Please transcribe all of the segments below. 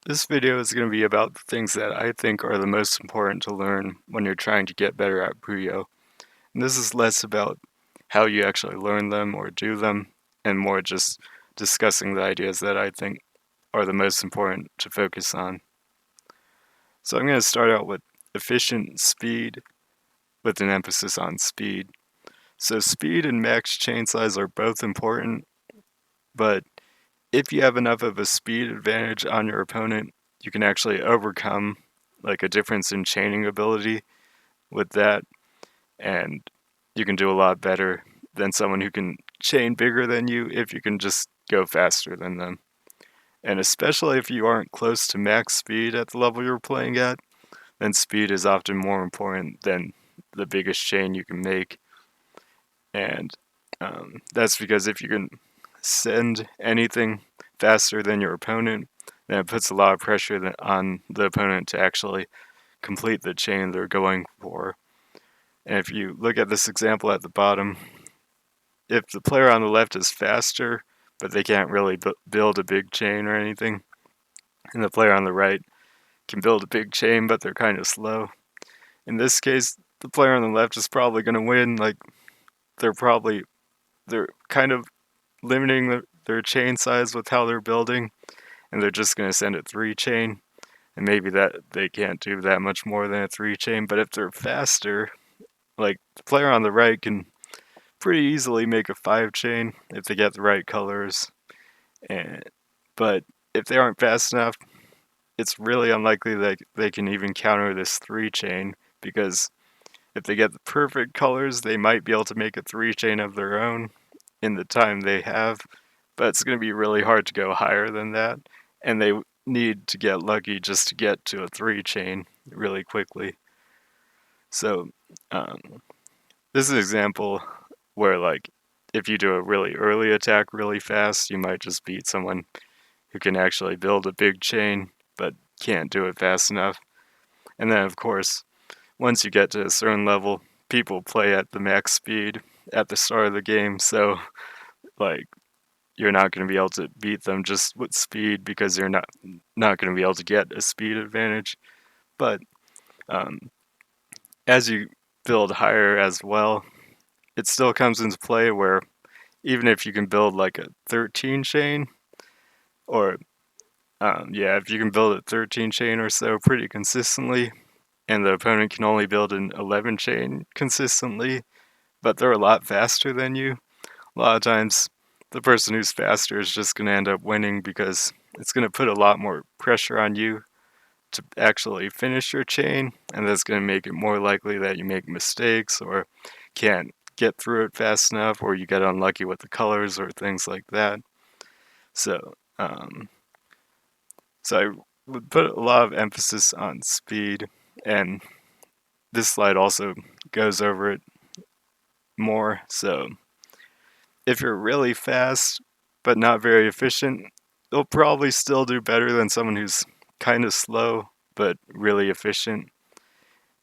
This video is going to be about the things that I think are the most important to learn when you're trying to get better at Puyo. And this is less about how you actually learn them or do them, and more just discussing the ideas that I think are the most important to focus on. So I'm going to start out with efficient speed with an emphasis on speed. So speed and max chain size are both important, but if you have enough of a speed advantage on your opponent, you can actually overcome like a difference in chaining ability with that, and you can do a lot better than someone who can chain bigger than you if you can just go faster than them. And especially if you aren't close to max speed at the level you're playing at, then speed is often more important than the biggest chain you can make. And that's because if you can send anything faster than your opponent, then it puts a lot of pressure on the opponent to actually complete the chain they're going for. And if you look at this example at the bottom, if the player on the left is faster, but they can't really build a big chain or anything, and the player on the right can build a big chain, but they're kind of slow. In this case, the player on the left is probably going to win. Like they're kind of limiting their chain size with how they're building, and they're just going to send a 3-chain, and maybe that they can't do that much more than a 3-chain. But if they're faster, like the player on the right can pretty easily make a 5-chain if they get the right colors. But if they aren't fast enough, it's really unlikely that they can even counter this 3-chain, because if they get the perfect colors, they might be able to make a 3-chain of their own in the time they have, but it's going to be really hard to go higher than that, and they need to get lucky just to get to a 3-chain really quickly. So this is an example where, like, if you do a really early attack really fast, you might just beat someone who can actually build a big chain but can't do it fast enough. And then, of course, once you get to a certain level, people play at the max speed at the start of the game, so like you're not going to be able to beat them just with speed, because you're not going to be able to get a speed advantage. But um, as you build higher as well, it still comes into play where even if you can build like a 13 chain, or if you can build a 13 chain or so pretty consistently, and the opponent can only build an 11 chain consistently, but they're a lot faster than you, a lot of times the person who's faster is just going to end up winning, because it's going to put a lot more pressure on you to actually finish your chain, and that's going to make it more likely that you make mistakes or can't get through it fast enough, or you get unlucky with the colors or things like that. So, so I would put a lot of emphasis on speed, and this slide also goes over it more. So if you're really fast but not very efficient, they'll probably still do better than someone who's kind of slow but really efficient.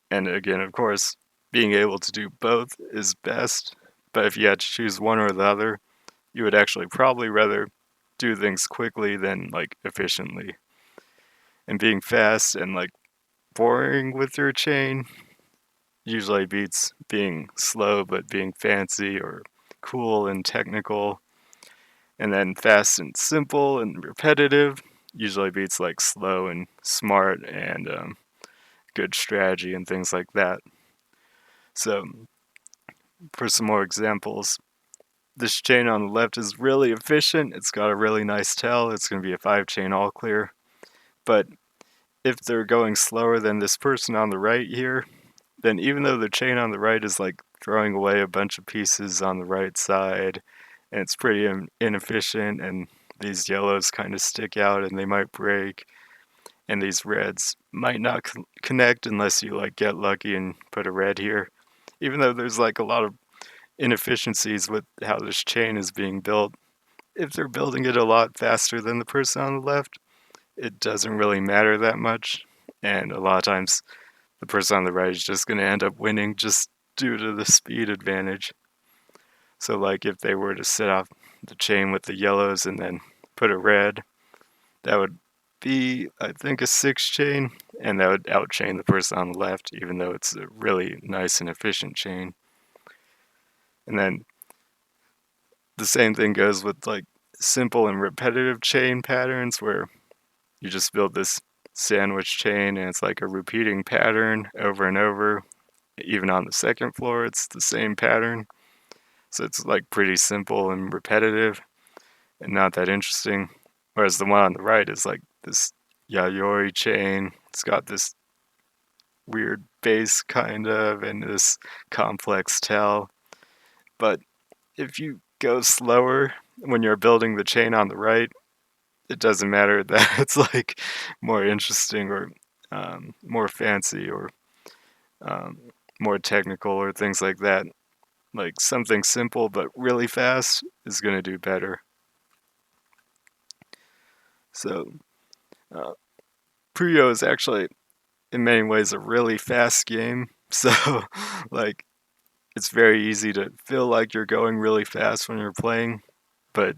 And again, of course, being able to do both is best, but if you had to choose one or the other, you would actually probably rather do things quickly than like efficiently. And being fast and like boring with your chain usually beats being slow but being fancy or cool and technical. And then fast and simple and repetitive usually beats like slow and smart and good strategy and things like that. So for some more examples, this chain on the left is really efficient. It's got a really nice tail. It's going to be a 5-chain all clear. But if they're going slower than this person on the right here, then even though the chain on the right is like throwing away a bunch of pieces on the right side, and it's pretty inefficient, and these yellows kind of stick out and they might break, and these reds might not connect unless you like get lucky and put a red here. Even though there's like a lot of inefficiencies with how this chain is being built, if they're building it a lot faster than the person on the left, it doesn't really matter that much, and a lot of times the person on the right is just going to end up winning just due to the speed advantage. So like if they were to set off the chain with the yellows and then put a red, that would be, I think, a 6 chain, and that would outchain the person on the left, even though it's a really nice and efficient chain. And then the same thing goes with like simple and repetitive chain patterns where you just build this sandwich chain and it's like a repeating pattern over and over. Even on the second floor, it's the same pattern. So it's like pretty simple and repetitive and not that interesting. Whereas the one on the right is like this yayoi chain. It's got this weird base kind of and this complex tail. But if you go slower when you're building the chain on the right, it doesn't matter that it's like more interesting or more fancy or um, more technical or things like that. Like something simple but really fast is going to do better. So uh, Puyo is actually in many ways a really fast game. So like it's very easy to feel like you're going really fast when you're playing, but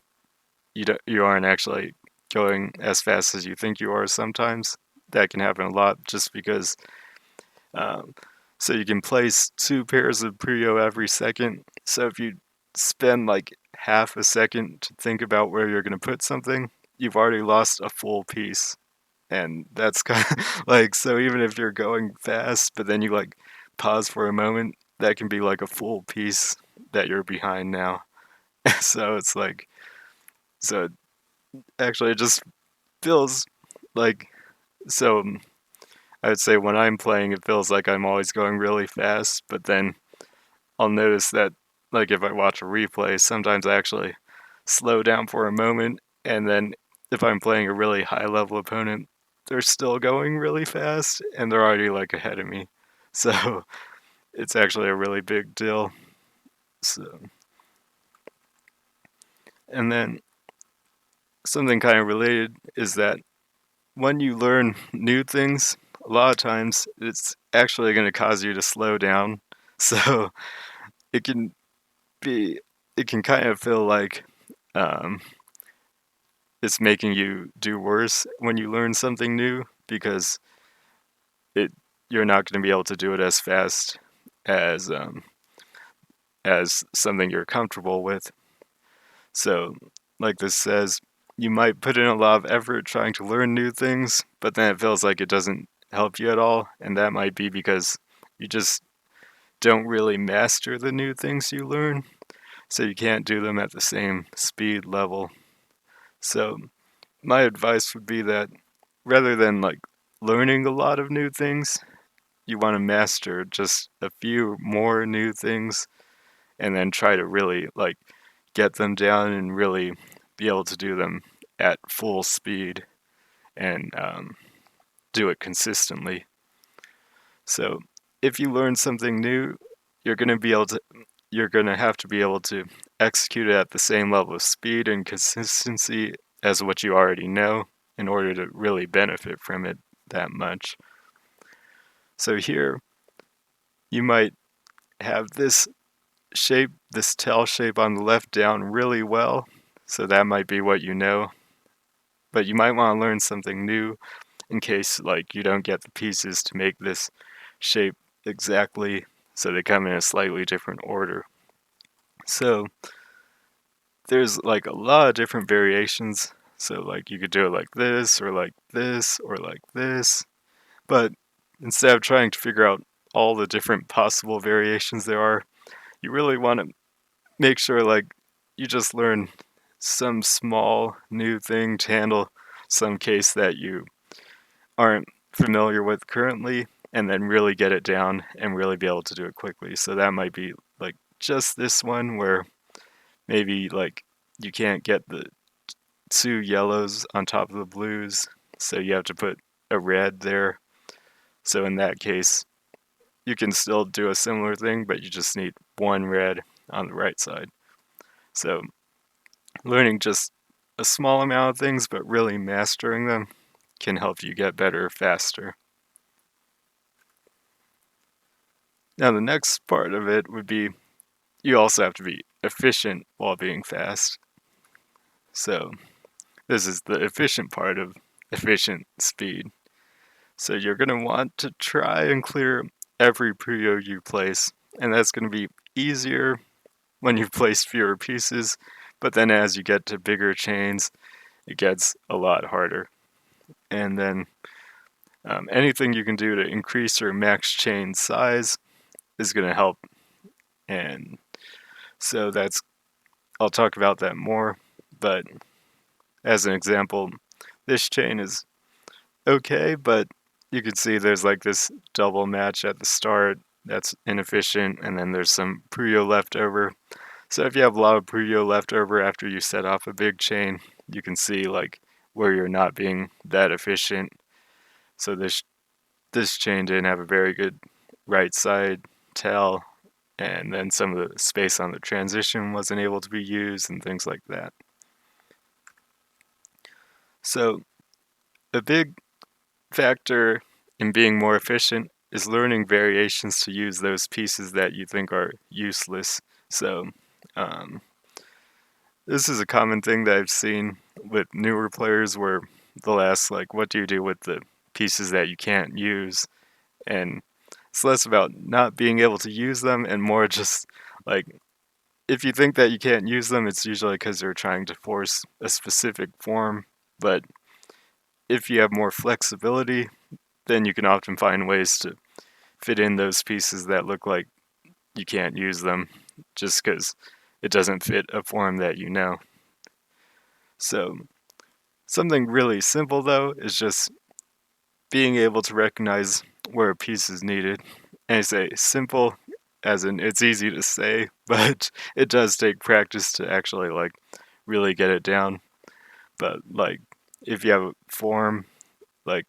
you aren't actually going as fast as you think you are sometimes. That can happen a lot just because um, so you can place 2 pairs of Puyo every second. So if you spend like half a second to think about where you're going to put something, you've already lost a full piece. And that's kind of like, so even if you're going fast, but then you like pause for a moment, that can be like a full piece that you're behind now. So it's like, so actually it just feels like, so I would say when I'm playing, it feels like I'm always going really fast, but then I'll notice that, like, if I watch a replay, sometimes I actually slow down for a moment, and then if I'm playing a really high level opponent, they're still going really fast, and they're already, like, ahead of me. So it's actually a really big deal. So, and then something kind of related is that when you learn new things, a lot of times it's actually going to cause you to slow down. So it can be, it can kind of feel like um, it's making you do worse when you learn something new because it you're not going to be able to do it as fast as something you're comfortable with. So, like this says, you might put in a lot of effort trying to learn new things, but then it feels like it doesn't help you at all, and that might be because you just don't really master the new things you learn, so you can't do them at the same speed level. So, my advice would be that rather than like learning a lot of new things, you want to master just a few more new things and then try to really like get them down and really be able to do them at full speed and do it consistently. So if you learn something new, you're going to be able to you're going to have to be able to execute it at the same level of speed and consistency as what you already know in order to really benefit from it that much. So here you might have this shape, this tail shape on the left down really well. So that might be what you know. But you might want to learn something new in case like you don't get the pieces to make this shape exactly, so they come in a slightly different order. So there's like a lot of different variations. So like you could do it like this or like this or like this. But instead of trying to figure out all the different possible variations there are, you really want to make sure like you just learn some small new thing to handle some case that you aren't familiar with currently and then really get it down and really be able to do it quickly. So that might be like just this one where maybe like you can't get the 2 yellows on top of the blues, so you have to put a red there. So in that case, you can still do a similar thing, but you just need 1 red on the right side. So learning just a small amount of things, but really mastering them can help you get better faster. Now, the next part of it would be you also have to be efficient while being fast. So, this is the efficient part of efficient speed. So you're going to want to try and clear every Puyo you place, and that's going to be easier when you've placed fewer pieces, but then as you get to bigger chains, it gets a lot harder. And then anything you can do to increase your max chain size is going to help. And so I'll talk about that more, but as an example, this chain is okay, but you can see there's like this double match at the start that's inefficient, and then there's some Puyo left over. So if you have a lot of Puyo left over after you set off a big chain, you can see like where you're not being that efficient. So this chain didn't have a very good right side tail, and then some of the space on the transition wasn't able to be used and things like that. So a big factor in being more efficient is learning variations to use those pieces that you think are useless. So um, this is a common thing that I've seen with newer players where they'll ask like, what do you do with the pieces that you can't use? And it's less about not being able to use them and more just like, if you think that you can't use them, it's usually because you're trying to force a specific form. But if you have more flexibility, then you can often find ways to fit in those pieces that look like you can't use them just because it doesn't fit a form that you know. So, something really simple though is just being able to recognize where a piece is needed. And I say simple as in it's easy to say, but it does take practice to actually like really get it down. But like if you have a form like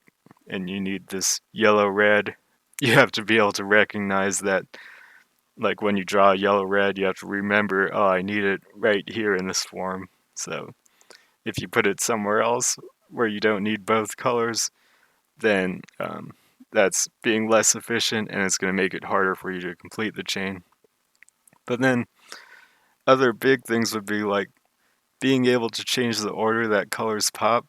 and you need this yellow red, you have to be able to recognize that like when you draw yellow red, you have to remember, oh, I need it right here in this form. So if you put it somewhere else where you don't need both colors, then that's being less efficient and it's going to make it harder for you to complete the chain. But then other big things would be like being able to change the order that colors pop.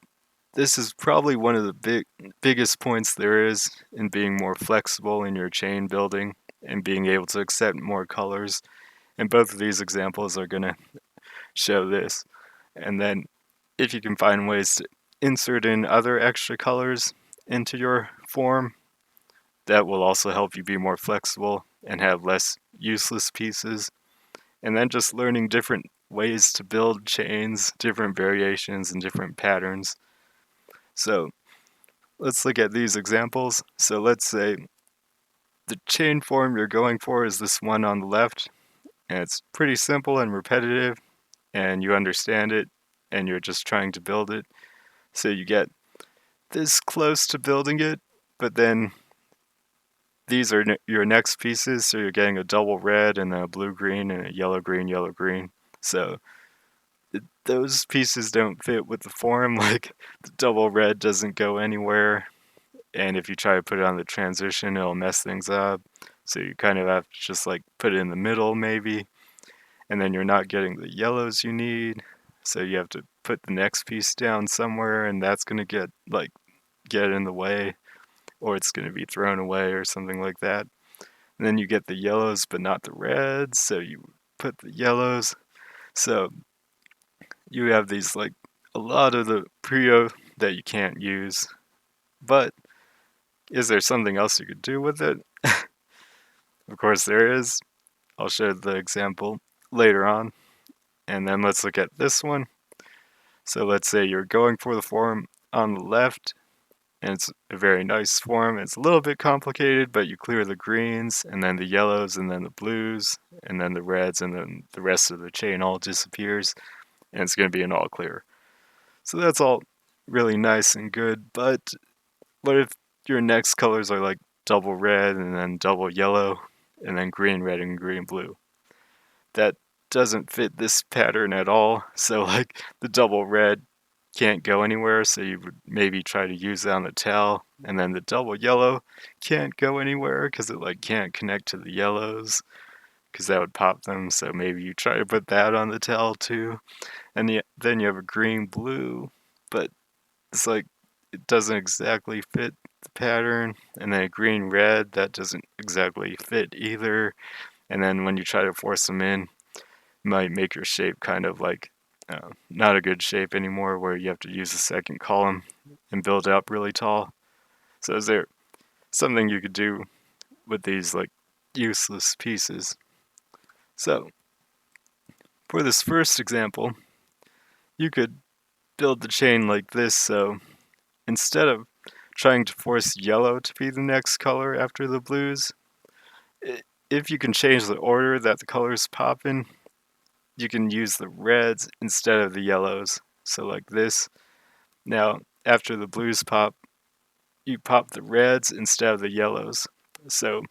This is probably one of the biggest points there is in being more flexible in your chain building and being able to accept more colors. And both of these examples are going to show this. And then if you can find ways to insert in other extra colors into your form, that will also help you be more flexible and have less useless pieces. And then just learning different ways to build chains, different variations, and different patterns. So let's look at these examples. So let's say the chain form you're going for is this one on the left, and it's pretty simple and repetitive, and you understand it, and you're just trying to build it. So you get this close to building it, but then these are your next pieces, so you're getting a double red and a blue green and a yellow green, yellow green. So those pieces don't fit with the form, like the double red doesn't go anywhere, and if you try to put it on the transition, it'll mess things up. So you kind of have to just like put it in the middle maybe, and then you're not getting the yellows you need. So you have to put the next piece down somewhere, and that's going to get in the way, or it's going to be thrown away or something like that. And then you get the yellows but not the reds, so you put the yellows. So you have these like a lot of the Puyo that you can't use. But is there something else you could do with it? Of course there is. I'll show the example later on. And then let's look at this one. So let's say you're going for the form on the left, and it's a very nice form. It's a little bit complicated, but you clear the greens, and then the yellows, and then the blues, and then the reds, and then the rest of the chain all disappears, and it's going to be an all clear. So that's all really nice and good, but what if your next colors are like double red, and then double yellow, and then green, red, and green, blue? That doesn't fit this pattern at all, so like the double red can't go anywhere, so you would maybe try to use that on the tail, and then the double yellow can't go anywhere because it like can't connect to the yellows because that would pop them, so maybe you try to put that on the tail too, and then you have a green blue, but it's like it doesn't exactly fit the pattern, and then a green red that doesn't exactly fit either, and then when you try to force them in, it might make your shape kind of like not a good shape anymore, where you have to use the second column and build up really tall. So is there something you could do with these like useless pieces? So for this first example, you could build the chain like this. So instead of trying to force yellow to be the next color after the blues, if you can change the order that the colors pop in, you can use the reds instead of the yellows. So like this. Now, after the blues pop, you pop the reds instead of the yellows. So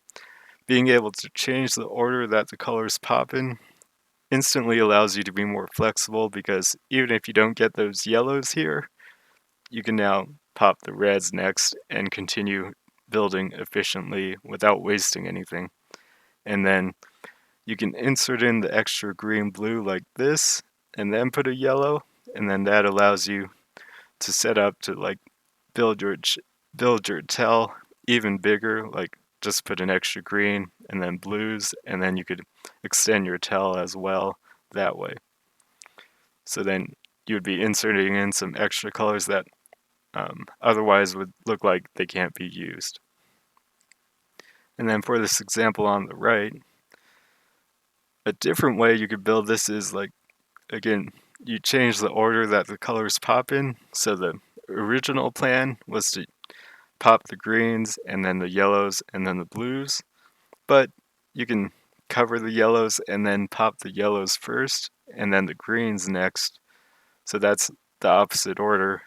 being able to change the order that the colors pop in instantly allows you to be more flexible, because even if you don't get those yellows here, you can now pop the reds next and continue building efficiently without wasting anything. And then you can insert in the extra green blue like this and then put a yellow, and then that allows you to set up to like build your build your tell even bigger, like just put an extra green and then blues, and then you could extend your tell as well that way. So then you'd be inserting in some extra colors that otherwise would look like they can't be used. And then for this example on the right, a different way you could build this is like, again, you change the order that the colors pop in. So the original plan was to pop the greens and then the yellows and then the blues, but you can cover the yellows and then pop the yellows first and then the greens next. So that's the opposite order,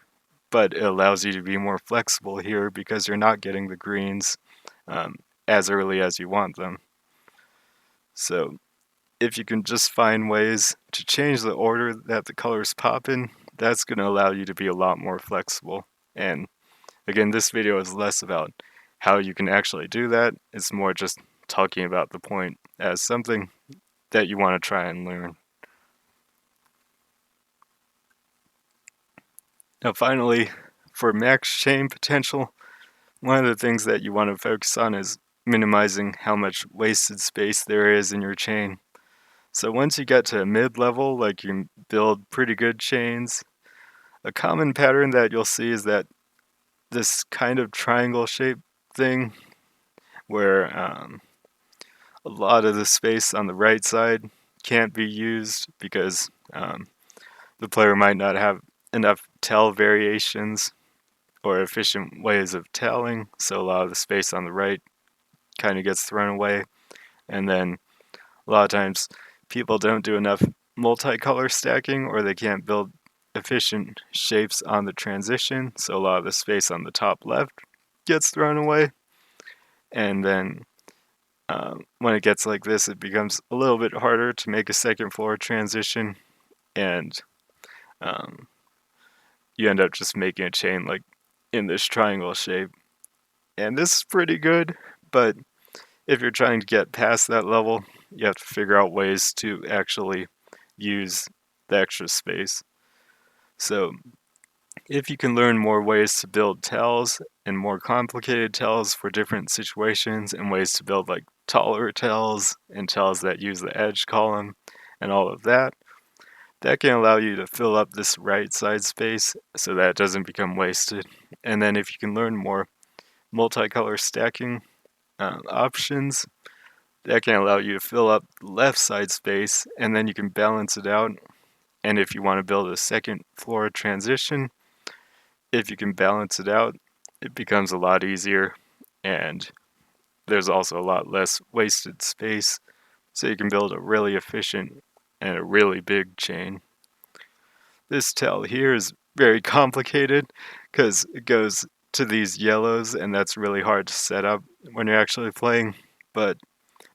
but it allows you to be more flexible here because you're not getting the greens um, as early as you want them. So if you can just find ways to change the order that the colors pop in, that's going to allow you to be a lot more flexible. And again, this video is less about how you can actually do that. It's more just talking about the point as something that you want to try and learn. Now finally, for max chain potential, one of the things that you want to focus on is minimizing how much wasted space there is in your chain. So once you get to a mid-level, like you build pretty good chains, a common pattern that you'll see is that this kind of triangle shaped thing where a lot of the space on the right side can't be used because the player might not have enough tell variations or efficient ways of telling, so a lot of the space on the right kind of gets thrown away. And then a lot of times people don't do enough multicolor stacking, or they can't build efficient shapes on the transition, so a lot of the space on the top left gets thrown away. And then when it gets like this, it becomes a little bit harder to make a second floor transition, and um, you end up just making a chain like in this triangle shape. And this is pretty good, but if you're trying to get past that level, you have to figure out ways to actually use the extra space. So if you can learn more ways to build tells and more complicated tells for different situations, and ways to build like taller tells and tells that use the edge column and all of that, that can allow you to fill up this right side space so that it doesn't become wasted. And then if you can learn more multicolor stacking options, that can allow you to fill up the left side space, and then you can balance it out. And if you want to build a second floor transition, if you can balance it out, it becomes a lot easier, and there's also a lot less wasted space, so you can build a really efficient and a really big chain. This tell here is very complicated because it goes to these yellows, and that's really hard to set up when you're actually playing, but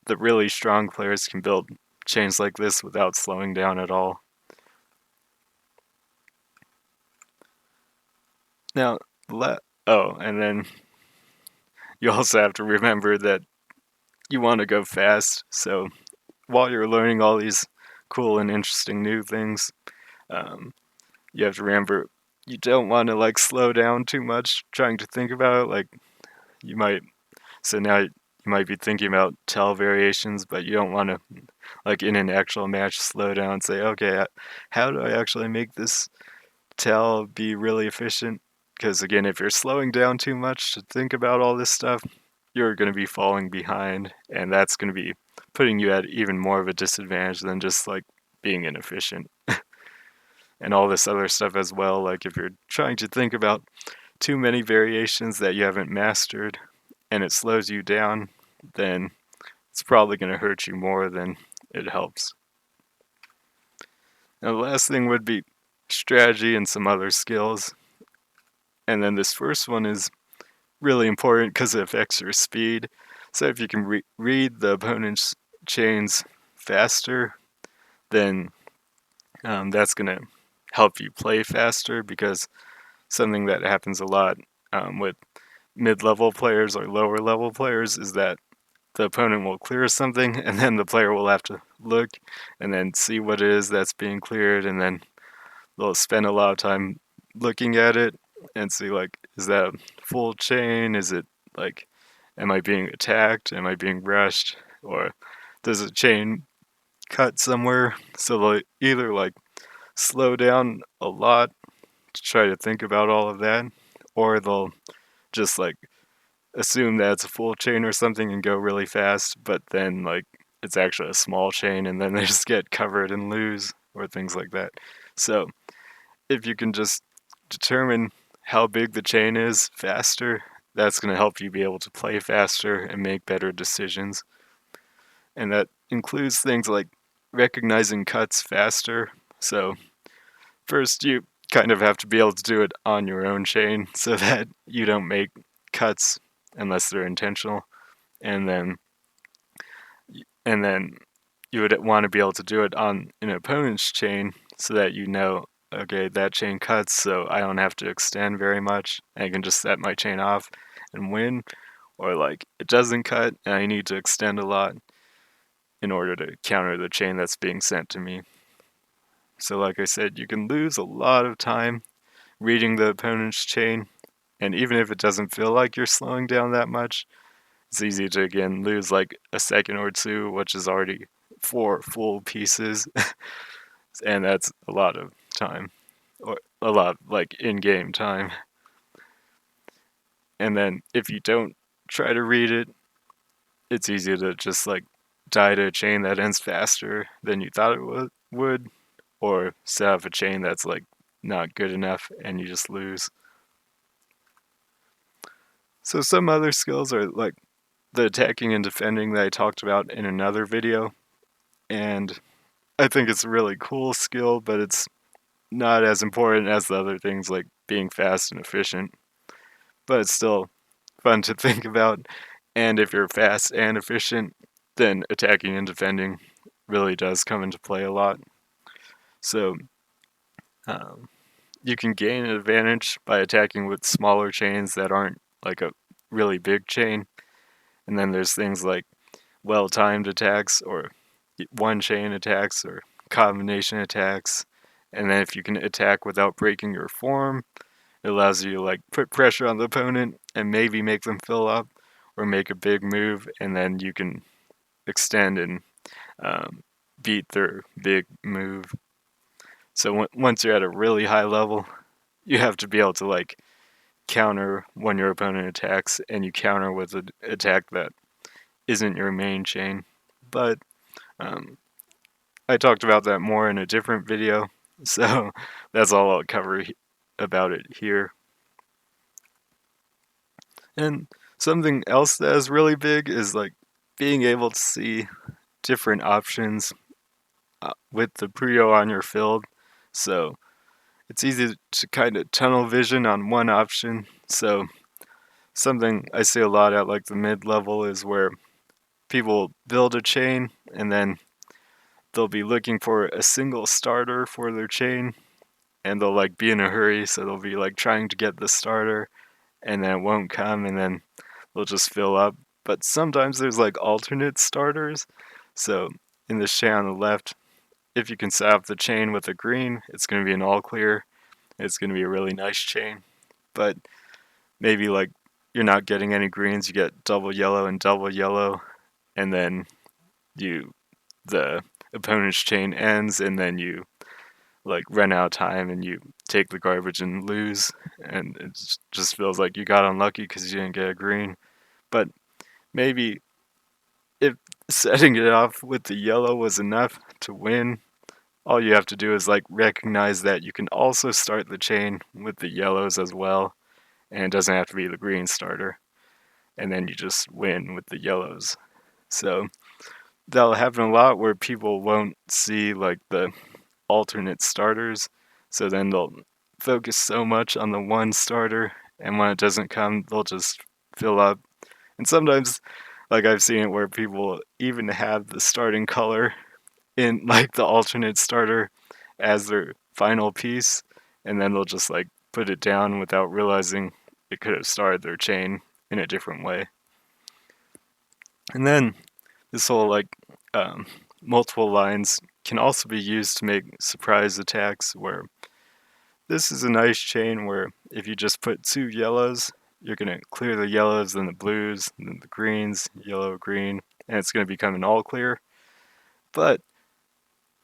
the really strong players can build chains like this without slowing down at all. Now, and then you also have to remember that you want to go fast, so while you're learning all these cool and interesting new things, you have to remember you don't want to like slow down too much trying to think about it. Like you might, so now you might be thinking about tell variations, but you don't want to like in an actual match slow down and say, okay, how do I actually make this tell be really efficient? Because again, if you're slowing down too much to think about all this stuff, you're going to be falling behind, and that's going to be putting you at even more of a disadvantage than just like being inefficient and all this other stuff as well. Like if you're trying to think about too many variations that you haven't mastered and it slows you down, then it's probably going to hurt you more than it helps. Now, the last thing would be strategy and some other skills. And then this first one is really important because it affects your speed. So if you can read the opponent's chains faster, then that's going to help you play faster, because something that happens a lot with mid-level players or lower-level players is that the opponent will clear something, and then the player will have to look and then see what it is that's being cleared, and then they'll spend a lot of time looking at it and see, like, is that a full chain? Is it like, am I being attacked? Am I being rushed? Or does a chain cut somewhere? So they'll either like slow down a lot to try to think about all of that, or they'll just like assume that it's a full chain or something and go really fast, but then like it's actually a small chain and then they just get covered and lose, or things like that. So if you can just determine how big the chain is faster, that's going to help you be able to play faster and make better decisions. And that includes things like recognizing cuts faster. So first you kind of have to be able to do it on your own chain so that you don't make cuts unless they're intentional. And then you would want to be able to do it on an opponent's chain so that you know, okay, that chain cuts, so I don't have to extend very much. I can just set my chain off and win. Or like it doesn't cut and I need to extend a lot in order to counter the chain that's being sent to me. So like I said, you can lose a lot of time reading the opponent's chain, and even if it doesn't feel like you're slowing down that much, it's easy to again lose like a second or two, which is already 4 full pieces, and that's a lot of time, or a lot like in-game time. And then if you don't try to read it, it's easy to just like die to a chain that ends faster than you thought it would, or set up a chain that's like not good enough and you just lose. So some other skills are like the attacking and defending that I talked about in another video, and I think it's a really cool skill, but it's not as important as the other things like being fast and efficient. But it's still fun to think about, and if you're fast and efficient, then attacking and defending really does come into play a lot. So um, you can gain an advantage by attacking with smaller chains that aren't like a really big chain. And then there's things like well-timed attacks, or one-chain attacks, or combination attacks. And then if you can attack without breaking your form, it allows you to like put pressure on the opponent and maybe make them fill up or make a big move, and then you can extend and beat their big move. So once you're at a really high level, you have to be able to like counter when your opponent attacks, and you counter with an attack that isn't your main chain. But um, I talked about that more in a different video, so that's all I'll cover about it here. And something else that is really big is like being able to see different options with the Puyo on your field. So it's easy to kind of tunnel vision on one option. So something I see a lot at like the mid level is where people build a chain and then they'll be looking for a single starter for their chain, and they'll like be in a hurry, so they'll be like trying to get the starter and then it won't come, and then they'll just fill up. But sometimes there's like alternate starters. So in this chain on the left, if you can set up the chain with a green, it's going to be an all clear. It's going to be a really nice chain. But maybe like you're not getting any greens, you get double yellow and double yellow, and then the opponent's chain ends, and then you like run out of time and you take the garbage and lose, and it just feels like you got unlucky because you didn't get a green. But maybe if setting it off with the yellow was enough to win, all you have to do is like recognize that you can also start the chain with the yellows as well, and it doesn't have to be the green starter, and then you just win with the yellows. So that'll happen a lot where people won't see like the alternate starters, so then they'll focus so much on the one starter, and when it doesn't come, they'll just fill up. And sometimes, like I've seen it where people even have the starting color in like the alternate starter as their final piece, and then they'll just like put it down without realizing it could have started their chain in a different way. And then this whole like um, multiple lines can also be used to make surprise attacks, where this is a nice chain where if you just put two yellows, you're going to clear the yellows, then the blues, then the greens, yellow, green, and it's going to become an all clear. But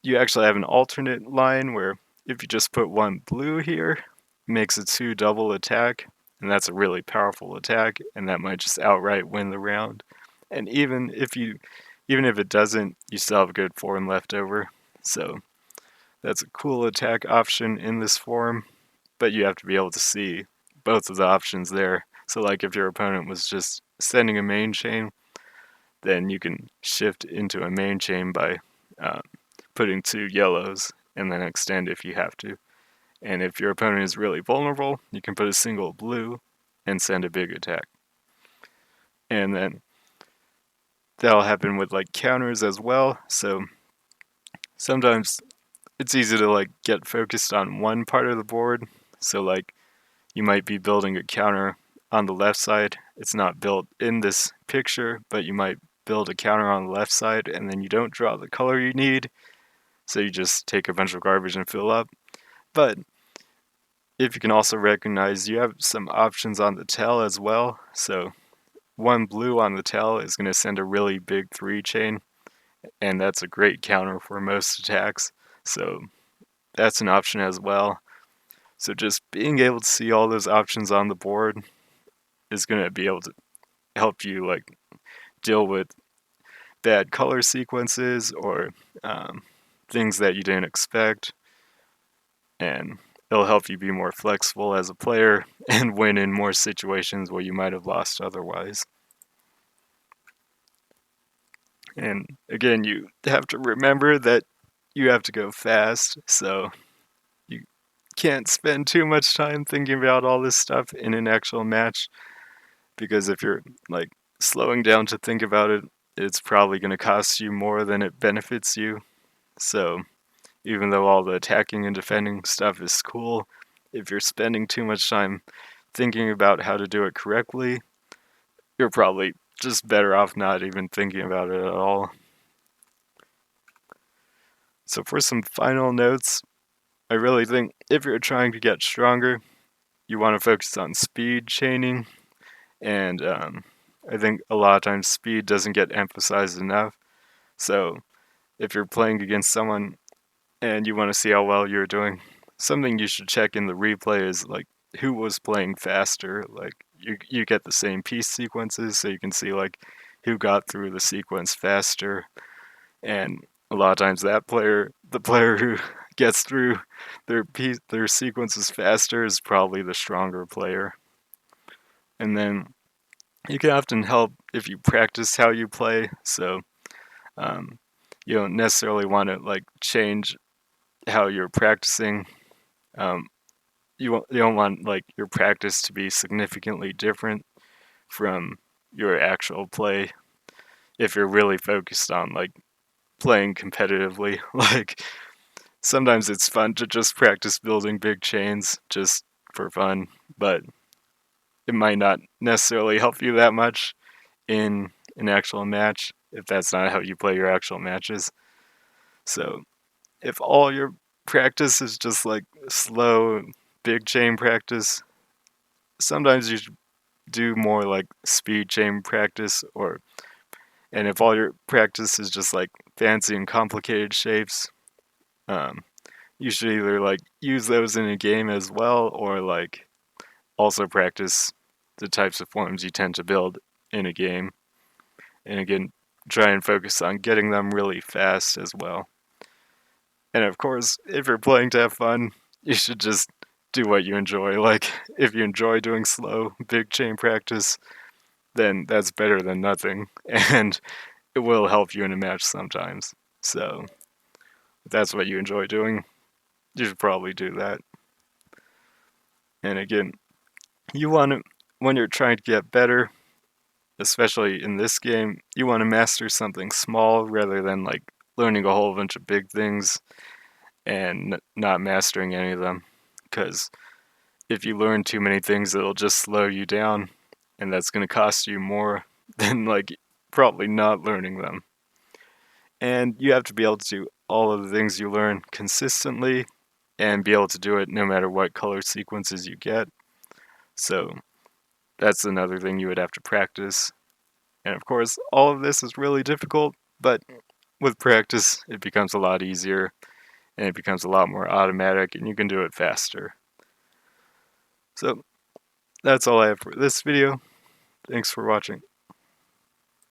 you actually have an alternate line where if you just put one blue here, it makes a two double attack, and that's a really powerful attack, and that might just outright win the round. And even if it doesn't, you still have a good form left over. So that's a cool attack option in this form, but you have to be able to see both of the options there. So like if your opponent was just sending a main chain, then you can shift into a main chain by uh, putting two yellows and then extend if you have to. And if your opponent is really vulnerable, you can put a single blue and send a big attack. And then that'll happen with like counters as well. So sometimes it's easy to like get focused on one part of the board. So like you might be building a counter on the left side. It's not built in this picture, but you might build a counter on the left side and then you don't draw the color you need. So you just take a bunch of garbage and fill up. But if you can also recognize you have some options on the tail as well. So one blue on the tail is going to send a really big three chain, and that's a great counter for most attacks. So that's an option as well. So just being able to see all those options on the board is going to be able to help you like deal with bad color sequences or things that you didn't expect, and it'll help you be more flexible as a player and win in more situations where you might have lost otherwise. And again, you have to remember that you have to go fast, so you can't spend too much time thinking about all this stuff in an actual match, because if you're like slowing down to think about it, it's probably going to cost you more than it benefits you. So even though all the attacking and defending stuff is cool, if you're spending too much time thinking about how to do it correctly, you're probably just better off not even thinking about it at all. So for some final notes, I really think if you're trying to get stronger, you want to focus on speed chaining, and I think a lot of times speed doesn't get emphasized enough. So if you're playing against someone and you want to see how well you're doing, something you should check in the replay is like who was playing faster. Like you get the same piece sequences, so you can see like who got through the sequence faster, and a lot of times the player who gets through their sequences faster is probably the stronger player. And then you can often help if you practice how you play. So um, you don't necessarily want to like change how you're practicing. Um, you don't want like your practice to be significantly different from your actual play if you're really focused on like playing competitively. Like sometimes it's fun to just practice building big chains just for fun, but it might not necessarily help you that much in an actual match if that's not how you play your actual matches. So if all your practice is just like slow big chain practice. Sometimes you should do more like speed chain practice, and if all your practice is just like fancy and complicated shapes, um, you should either like use those in a game as well, or like also practice the types of forms you tend to build in a game. And again, try and focus on getting them really fast as well. And of course, if you're playing to have fun, you should just do what you enjoy. Like, if you enjoy doing slow, big chain practice, then that's better than nothing. And it will help you in a match sometimes. So, if that's what you enjoy doing, you should probably do that. And again, you want to, when you're trying to get better, especially in this game, you want to master something small rather than like learning a whole bunch of big things and not mastering any of them. Because if you learn too many things, it'll just slow you down, and that's going to cost you more than like probably not learning them. And you have to be able to do all of the things you learn consistently and be able to do it no matter what color sequences you get. So that's another thing you would have to practice. And of course, all of this is really difficult, but with practice, it becomes a lot easier and it becomes a lot more automatic and you can do it faster. So that's all I have for this video. Thanks for watching.